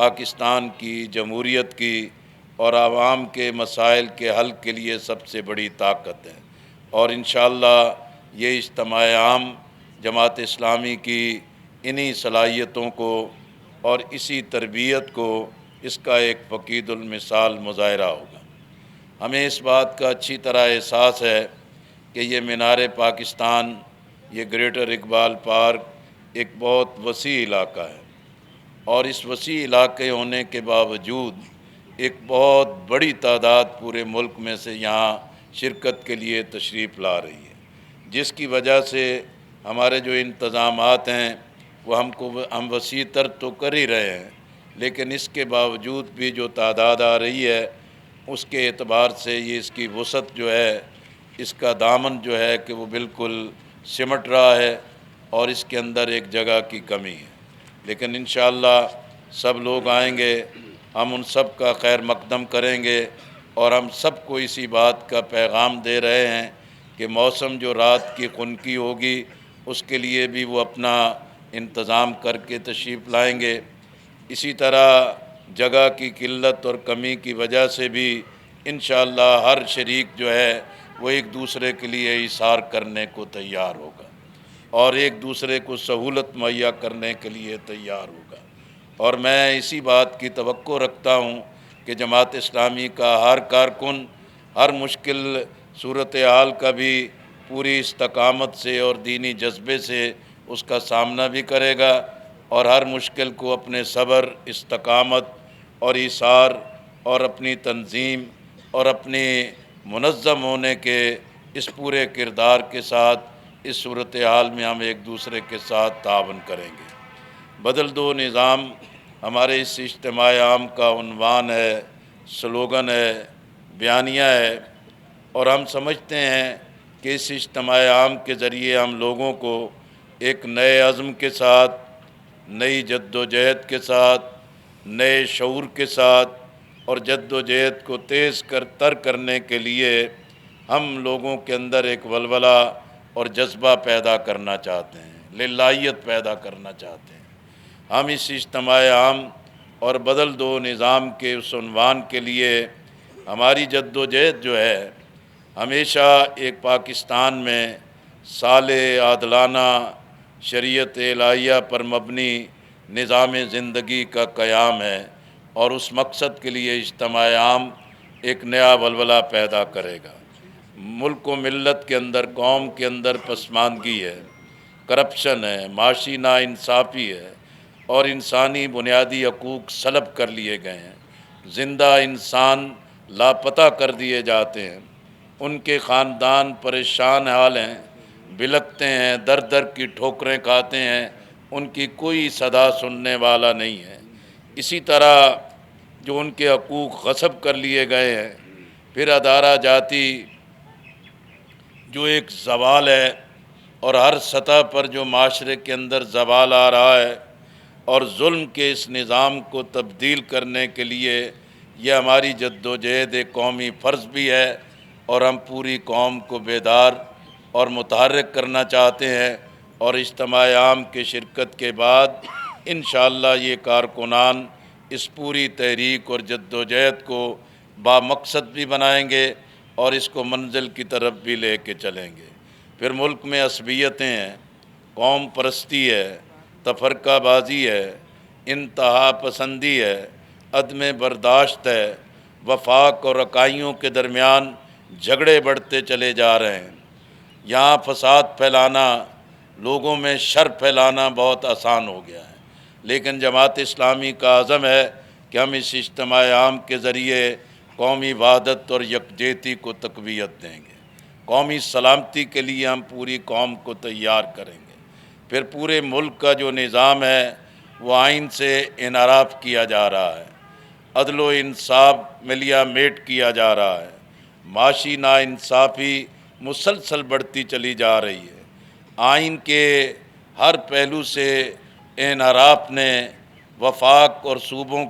پاکستان کی جمہوریت کی اور عوام کے مسائل کے حل کے لیے سب سے بڑی طاقت ہے، اور انشاءاللہ یہ اجتماع عام جماعت اسلامی کی انہی صلاحیتوں کو اور اسی تربیت کو اس کا ایک فقید المثال مظاہرہ ہوگا۔ ہمیں اس بات کا اچھی طرح احساس ہے کہ یہ مینار پاکستان، یہ گریٹر اقبال پارک ایک بہت وسیع علاقہ ہے، اور اس وسیع علاقے ہونے کے باوجود ایک بہت بڑی تعداد پورے ملک میں سے یہاں شرکت کے لیے تشریف لا رہی ہے، جس کی وجہ سے ہمارے جو انتظامات ہیں وہ ہم وسیع تر تو کر ہی رہے ہیں، لیکن اس کے باوجود بھی جو تعداد آ رہی ہے اس کے اعتبار سے یہ اس کی وسعت جو ہے، اس کا دامن جو ہے کہ وہ بالکل سمٹ رہا ہے، اور اس کے اندر ایک جگہ کی کمی ہے۔ لیکن انشاءاللہ سب لوگ آئیں گے، ہم ان سب کا خیر مقدم کریں گے، اور ہم سب کو اسی بات کا پیغام دے رہے ہیں کہ موسم جو رات کی خنکی ہوگی اس کے لیے بھی وہ اپنا انتظام کر کے تشریف لائیں گے۔ اسی طرح جگہ کی قلت اور کمی کی وجہ سے بھی انشاءاللہ ہر شریک جو ہے وہ ایک دوسرے کے لیے ایثار کرنے کو تیار ہوگا، اور ایک دوسرے کو سہولت مہیا کرنے کے لیے تیار ہوگا۔ اور میں اسی بات کی توقع رکھتا ہوں کہ جماعت اسلامی کا ہر کارکن ہر مشکل صورتحال کا بھی پوری استقامت سے اور دینی جذبے سے اس کا سامنا بھی کرے گا، اور ہر مشکل کو اپنے صبر، استقامت اور ایثار اور اپنی تنظیم اور اپنے منظم ہونے کے اس پورے کردار کے ساتھ اس صورتحال میں ہم ایک دوسرے کے ساتھ تعاون کریں گے۔ بدل دو نظام ہمارے اس اجتماع عام کا عنوان ہے، سلوگن ہے، بیانیہ ہے، اور ہم سمجھتے ہیں کہ اس اجتماع عام کے ذریعے ہم لوگوں کو ایک نئے عزم کے ساتھ، نئی جد و جہد کے ساتھ، نئے شعور کے ساتھ اور جد و جہد کو تیز تر کرنے کے لیے ہم لوگوں کے اندر ایک ولولہ اور جذبہ پیدا کرنا چاہتے ہیں، للہیت پیدا کرنا چاہتے ہیں۔ ہم اس اجتماع عام اور بدل دو نظام کے اس عنوان کے لیے ہماری جد و جہد جو ہے ہمیشہ ایک پاکستان میں صالح، عادلانہ، شریعت الہیہ پر مبنی نظام زندگی کا قیام ہے، اور اس مقصد کے لیے اجتماع عام ایک نیا ولولہ پیدا کرے گا۔ ملک و ملت کے اندر، قوم کے اندر پسماندگی ہے، کرپشن ہے، معاشی ناانصافی ہے، اور انسانی بنیادی حقوق سلب کر لیے گئے ہیں، زندہ انسان لاپتہ کر دیے جاتے ہیں، ان کے خاندان پریشان حال ہیں، بلکتے ہیں، در در کی ٹھوکریں کھاتے ہیں، ان کی کوئی صدا سننے والا نہیں ہے۔ اسی طرح جو ان کے حقوق غصب کر لیے گئے ہیں، پھر ادارہ جاتی جو ایک زوال ہے، اور ہر سطح پر جو معاشرے کے اندر زوال آ رہا ہے، اور ظلم کے اس نظام کو تبدیل کرنے کے لیے یہ ہماری جد و جہد ایک قومی فرض بھی ہے، اور ہم پوری قوم کو بیدار اور متحرک کرنا چاہتے ہیں۔ اور اجتماع عام کے شرکت کے بعد انشاءاللہ یہ کارکنان اس پوری تحریک اور جد و جہد کو بامقصد بھی بنائیں گے، اور اس کو منزل کی طرف بھی لے کے چلیں گے۔ پھر ملک میں عصبیتیں ہیں، قوم پرستی ہے، تفرقہ بازی ہے، انتہا پسندی ہے، عدم برداشت ہے، وفاق اور اکائیوں کے درمیان جھگڑے بڑھتے چلے جا رہے ہیں۔ یہاں فساد پھیلانا، لوگوں میں شر پھیلانا بہت آسان ہو گیا ہے، لیکن جماعت اسلامی کا عزم ہے کہ ہم اس اجتماع عام کے ذریعے قومی وحدت اور یکجہتی کو تقویت دیں گے۔ قومی سلامتی کے لیے ہم پوری قوم کو تیار کریں گے۔ پھر پورے ملک کا جو نظام ہے وہ آئین سے انحراف کیا جا رہا ہے، عدل و انصاف ملیا میٹ کیا جا رہا ہے، معاشی ناانصافی مسلسل بڑھتی چلی جا رہی ہے، آئین کے ہر پہلو سے انحراف نے وفاق اور صوبوں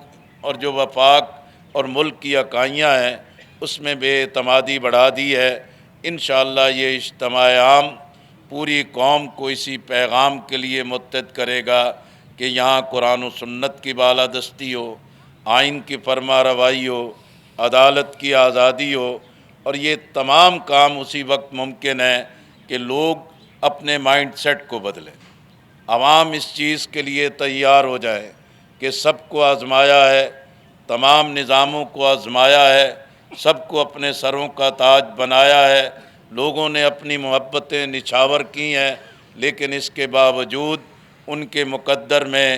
اور جو وفاق اور ملک کی اکائیاں ہیں اس میں بے اعتمادی بڑھا دی ہے۔ انشاءاللہ یہ اجتماع عام پوری قوم کو اسی پیغام کے لیے متحد کرے گا کہ یہاں قرآن و سنت کی بالادستی ہو، آئین کی فرما روائی ہو، عدالت کی آزادی ہو، اور یہ تمام کام اسی وقت ممکن ہے کہ لوگ اپنے مائنڈ سیٹ کو بدلیں، عوام اس چیز کے لیے تیار ہو جائے کہ سب کو آزمایا ہے، تمام نظاموں کو آزمایا ہے، سب کو اپنے سروں کا تاج بنایا ہے، لوگوں نے اپنی محبتیں نچھاور کی ہیں، لیکن اس کے باوجود ان کے مقدر میں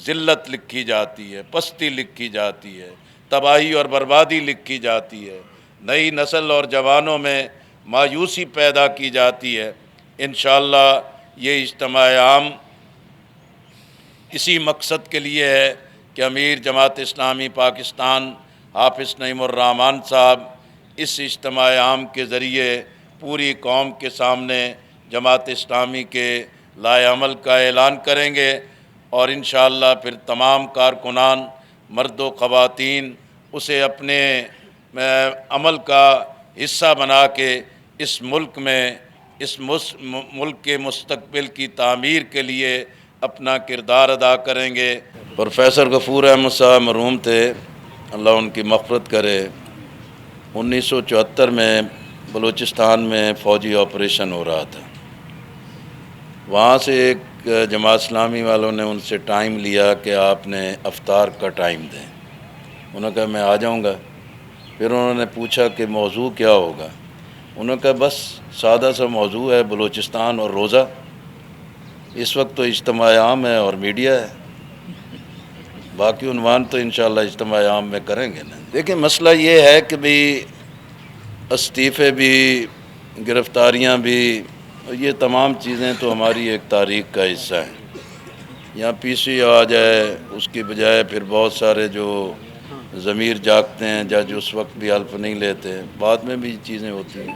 ذلت لکھی جاتی ہے، پستی لکھی جاتی ہے، تباہی اور بربادی لکھی جاتی ہے، نئی نسل اور جوانوں میں مایوسی پیدا کی جاتی ہے۔ انشاءاللہ یہ اجتماع عام اسی مقصد کے لیے ہے کہ امیر جماعت اسلامی پاکستان حافظ نعیم الرحمن صاحب اس اجتماع عام کے ذریعے پوری قوم کے سامنے جماعت اسلامی کے لائے عمل کا اعلان کریں گے، اور انشاءاللہ پھر تمام کارکنان مرد و خواتین اسے اپنے عمل کا حصہ بنا کے اس ملک میں اس ملک کے مستقبل کی تعمیر کے لیے اپنا کردار ادا کریں گے۔ پروفیسر غفور احمد صاحب مرحوم تھے، اللہ ان کی مغفرت کرے۔ 1974 میں بلوچستان میں فوجی آپریشن ہو رہا تھا، وہاں سے ایک جماعت اسلامی والوں نے ان سے ٹائم لیا کہ آپ نے افطار کا ٹائم دیں۔ انہوں نے کہا میں آ جاؤں گا۔ پھر انہوں نے پوچھا کہ موضوع کیا ہوگا؟ انہوں نے کہا بس سادہ سا موضوع ہے، بلوچستان اور روزہ۔ اس وقت تو اجتماع عام ہے اور میڈیا ہے، باقی عنوان تو انشاءاللہ اجتماع عام میں کریں گے نا۔ دیکھیں مسئلہ یہ ہے کہ بھی استعفے بھی، گرفتاریاں بھی، یہ تمام چیزیں تو ہماری ایک تاریخ کا حصہ ہیں۔ یہاں پی سی آ جائے اس کی بجائے پھر بہت سارے جو ضمیر جاگتے ہیں جج اس وقت بھی حلف نہیں لیتے، بعد میں بھی چیزیں ہوتی ہیں،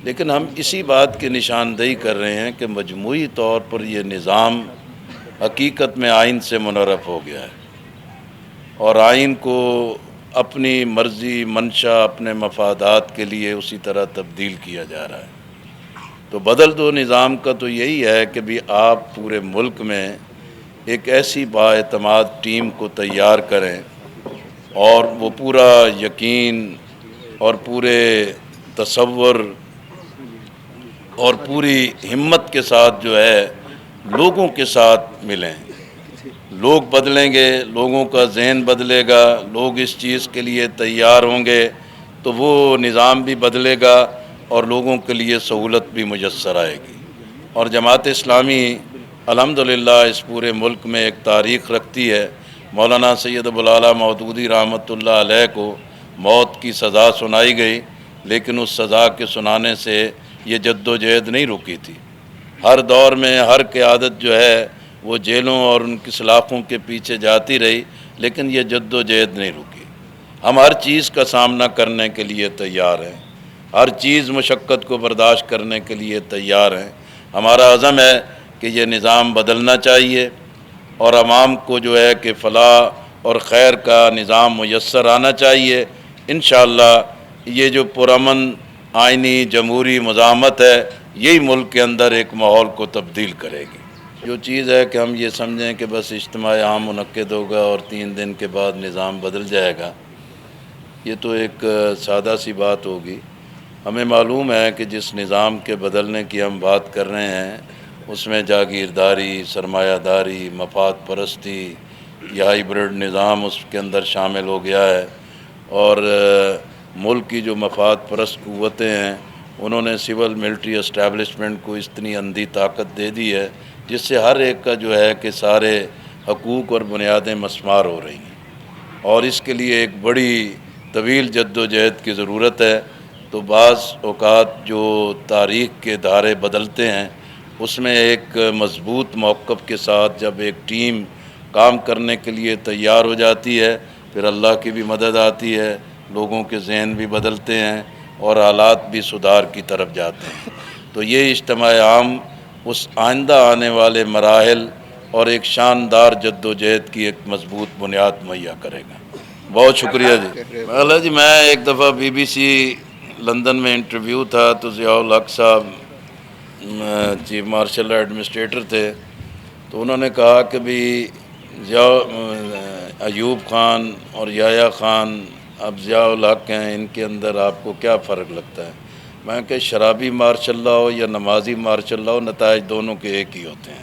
لیکن ہم اسی بات کی نشاندہی کر رہے ہیں کہ مجموعی طور پر یہ نظام حقیقت میں آئین سے منحرف ہو گیا ہے، اور آئین کو اپنی مرضی منشا اپنے مفادات کے لیے اسی طرح تبدیل کیا جا رہا ہے۔ تو بدل دو نظام کا تو یہی ہے کہ بھی آپ پورے ملک میں ایک ایسی بااعتماد ٹیم کو تیار کریں، اور وہ پورا یقین اور پورے تصور اور پوری ہمت کے ساتھ جو ہے لوگوں کے ساتھ ملیں۔ لوگ بدلیں گے، لوگوں کا ذہن بدلے گا، لوگ اس چیز کے لیے تیار ہوں گے تو وہ نظام بھی بدلے گا اور لوگوں کے لیے سہولت بھی میسر آئے گی۔ اور جماعت اسلامی الحمدللہ اس پورے ملک میں ایک تاریخ رکھتی ہے۔ مولانا سید ابوالعلا مودودی رحمۃ اللہ علیہ کو موت کی سزا سنائی گئی، لیکن اس سزا کے سنانے سے یہ جد و جہد نہیں رکی تھی۔ ہر دور میں ہر قیادت جو ہے وہ جیلوں اور ان کی سلاخوں کے پیچھے جاتی رہی، لیکن یہ جد و جہد نہیں رکی۔ ہم ہر چیز کا سامنا کرنے کے لیے تیار ہیں، ہر چیز مشقت کو برداشت کرنے کے لیے تیار ہیں۔ ہمارا عزم ہے کہ یہ نظام بدلنا چاہیے، اور عوام کو جو ہے کہ فلاح اور خیر کا نظام میسر آنا چاہیے۔ انشاءاللہ یہ جو پرامن آئینی جمہوری مزاحمت ہے یہی ملک کے اندر ایک ماحول کو تبدیل کرے گی۔ جو چیز ہے کہ ہم یہ سمجھیں کہ بس اجتماع عام منعقد ہوگا اور 3 دن کے بعد نظام بدل جائے گا، یہ تو ایک سادہ سی بات ہوگی۔ ہمیں معلوم ہے کہ جس نظام کے بدلنے کی ہم بات کر رہے ہیں اس میں جاگیرداری، سرمایہ داری، مفاد پرستی، یہ ہائیبرڈ نظام اس کے اندر شامل ہو گیا ہے، اور ملک کی جو مفاد پرست قوتیں ہیں انہوں نے سول ملٹری اسٹیبلشمنٹ کو اتنی اندھی طاقت دے دی ہے جس سے ہر ایک کا جو ہے کہ سارے حقوق اور بنیادیں مسمار ہو رہی ہیں، اور اس کے لیے ایک بڑی طویل جد و جہد کی ضرورت ہے۔ تو بعض اوقات جو تاریخ کے دھارے بدلتے ہیں اس میں ایک مضبوط موقف کے ساتھ جب ایک ٹیم کام کرنے کے لیے تیار ہو جاتی ہے پھر اللہ کی بھی مدد آتی ہے، لوگوں کے ذہن بھی بدلتے ہیں اور حالات بھی سدھار کی طرف جاتے ہیں۔ تو یہ اجتماع عام اس آئندہ آنے والے مراحل اور ایک شاندار جد و جہد کی ایک مضبوط بنیاد مہیا کرے گا۔ بہت شکریہ جی۔ میں ایک دفعہ BBC لندن میں انٹرویو تھا تو ضیاء الحق صاحب چیف مارشل ایڈمنسٹریٹر تھے، تو انہوں نے کہا کہ بھی ایوب خان اور یحییٰ خان اب ضیاء الحق ہیں، ان کے اندر آپ کو کیا فرق لگتا ہے؟ میں کہ شرابی مارشاء اللہ ہو یا نمازی مارشاء اللہ ہو، نتائج دونوں کے ایک ہی ہوتے ہیں۔